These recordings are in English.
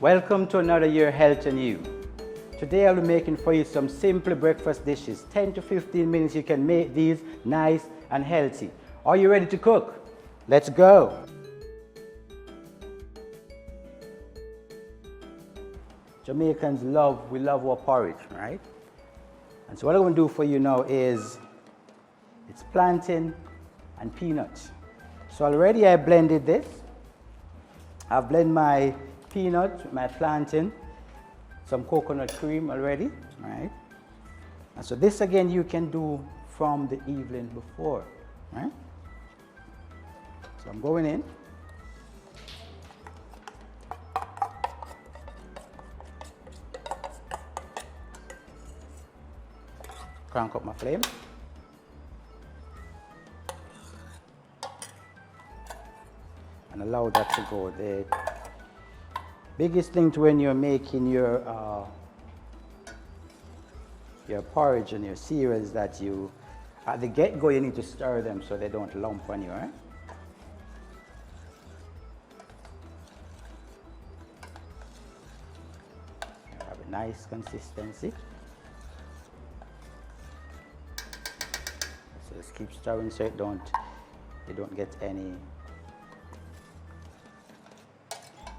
Welcome to another year Health and You. Today I'll be making for you some simple breakfast dishes. 10 to 15 minutes you can make these nice and healthy. Are you ready to cook? Let's go. Jamaicans we love our porridge, right? And so what I'm going to do for you now is, it's plantain and peanuts. So already I blended this. I've blended my peanut, my plantain, some coconut cream already, right? And so this again you can do from the evening before, right? So I'm going in. Crank up my flame. And allow that to go. The biggest thing to when you're making your porridge and your cereal is that you, at the get-go, you need to stir them so they don't lump on you, right? You have a nice consistency. So just keep stirring so you don't get any.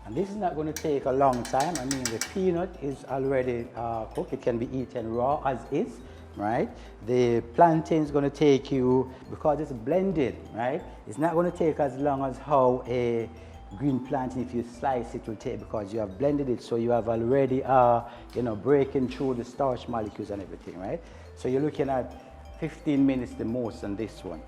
And this is not going to take a long time. I mean, the peanut is already cooked. It can be eaten raw as is, right? The plantain is going to take you, because it's blended, right? It's not going to take as long as how a green plantain, if you slice it, will take, because you have blended it, so you have already, breaking through the starch molecules and everything, right? So you're looking at 15 minutes the most on this one.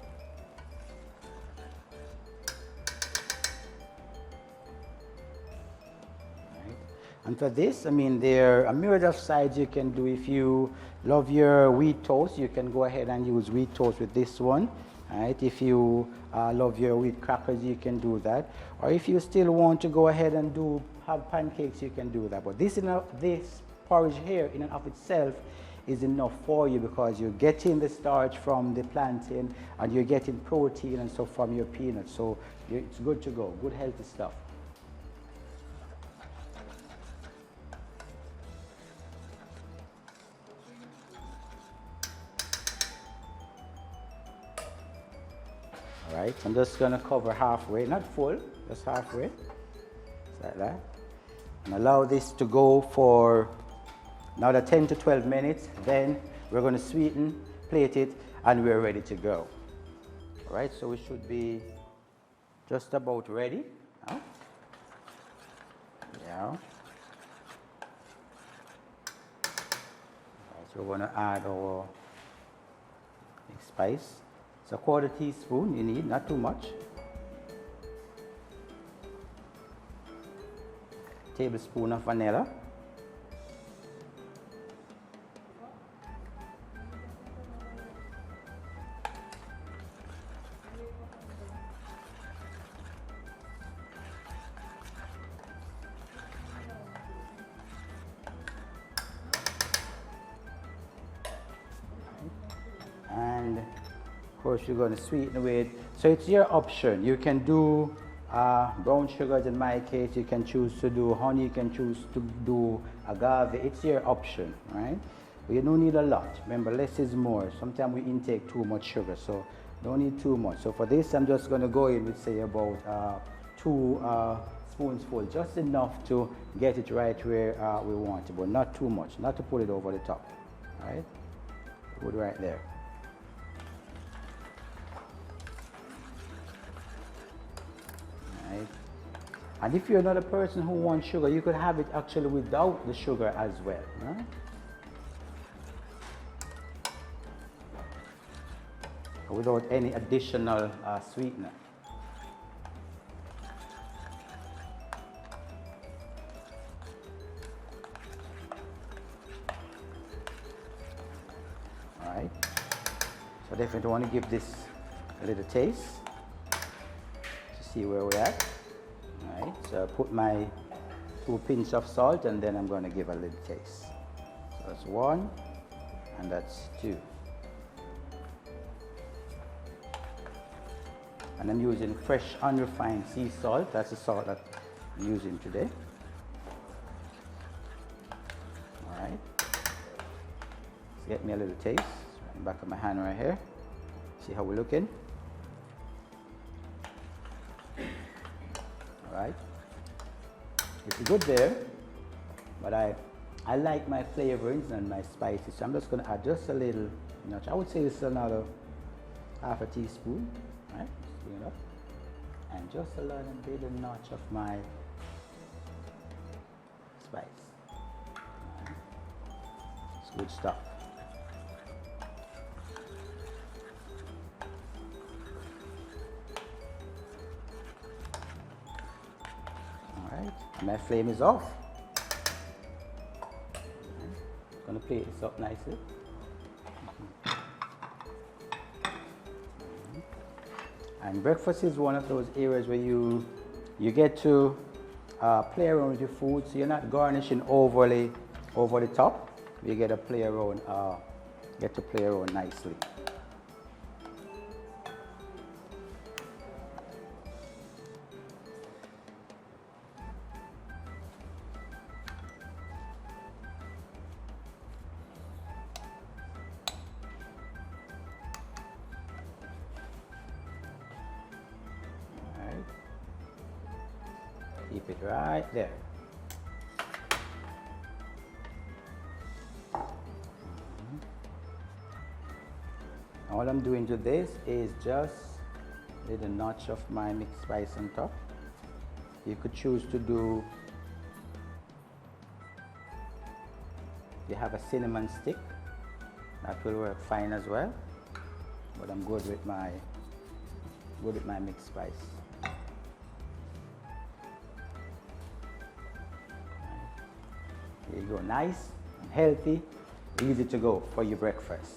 And for this, I mean, there are a myriad of sides you can do. If you love your wheat toast, you can go ahead and use wheat toast with this one. Right? If you love your wheat crackers, you can do that. Or if you still want to go ahead and have pancakes, you can do that. But this porridge here in and of itself is enough for you, because you're getting the starch from the plantain and you're getting protein and stuff from your peanuts. So it's good to go. Good healthy stuff. All right, I'm just gonna cover halfway, not full, just halfway, just like that. And allow this to go for another 10 to 12 minutes. Then we're gonna sweeten, plate it, and we're ready to go. All right, so we should be just about ready. Now. Yeah. All right, so we're gonna add our spice. It's a quarter teaspoon you need, not too much. Tablespoon of vanilla. And of course you're going to sweeten with, so it's your option. You can do brown sugars in my case, you can choose to do honey, you can choose to do agave, it's your option, right? But you don't need a lot. Remember, less is more. Sometimes we intake too much sugar, so don't need too much. So for this, I'm just going to go in with, say, about 2 spoonsful, just enough to get it right where we want it, but not too much, not to put it over the top, right? Put it right there. Right. And if you're not a person who wants sugar, you could have it actually without the sugar as well. Right? Without any additional sweetener. All right. So definitely want to give this a little taste to see where we're at. All right. So I put my 2 pinches of salt, and then I'm going to give a little taste. So that's 1, and that's 2. And I'm using fresh unrefined sea salt. That's the salt that I'm using today. Let's get me a little taste. Right in the back of my hand right here. See how we're looking? All right. It's good there, but I like my flavorings and my spices, so I'm just going to add just a little notch. I would say this is another half a teaspoon, right? Spoon it up. And just a little bit of notch of my spice. Right. It's good stuff. Alright, my flame is off. I'm going to plate this up nicely. And breakfast is one of those areas where you get to play around with your food, so you're not garnishing overly over the top. You get to play around, nicely. Keep it right there. All I'm doing to this is just a little notch of my mixed spice on top. You could choose to do, you have a cinnamon stick, that will work fine as well, but I'm good with my mixed spice. There you go, nice, healthy, easy to go for your breakfast.